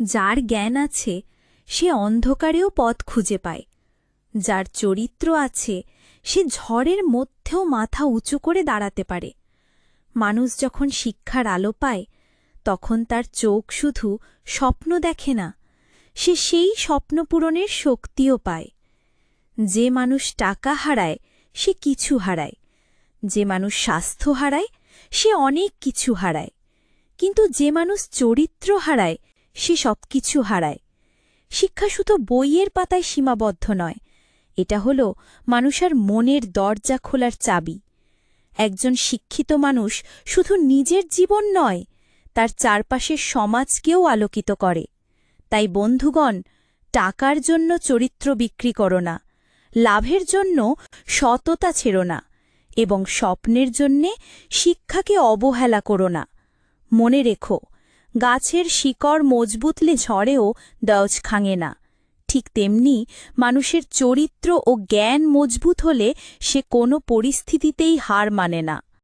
যার জ্ঞান আছে সে অন্ধকারেও পথ খুঁজে পায়। যার চরিত্র আছে সে ঝড়ের মধ্যেও মাথা উঁচু করে দাঁড়াতে পারে। মানুষ যখন শিক্ষার আলো পায় তখন তার চোখ শুধু স্বপ্ন দেখে না, সে সেই স্বপ্ন পূরণের শক্তিও পায়। যে মানুষ টাকা হারায় সে কিছু হারায়, যে মানুষ স্বাস্থ্য হারায় সে অনেক কিছু হারায়, কিন্তু যে মানুষ চরিত্র হারায় সে সবকিছু হারায়। শিক্ষা শুধু বইয়ের পাতায় সীমাবদ্ধ নয়, এটা হল মানুষের মনের দরজা খোলার চাবি। একজন শিক্ষিত মানুষ শুধু নিজের জীবন নয়, তার চারপাশের সমাজকেও আলোকিত করে। তাই বন্ধুগণ, টাকার জন্য চরিত্র বিক্রি করো না, লাভের জন্য সততা ছেড়ো না, এবং স্বপ্নের জন্যে শিক্ষাকে অবহেলা করো না। মনে রেখো, গাছের শিকড় মজবুতলে ঝড়েও দজ ভাঙে না। ঠিক তেমনি মানুষের চরিত্র ও জ্ঞান মজবুত হলে সে কোনো পরিস্থিতিতেই হার মানে না।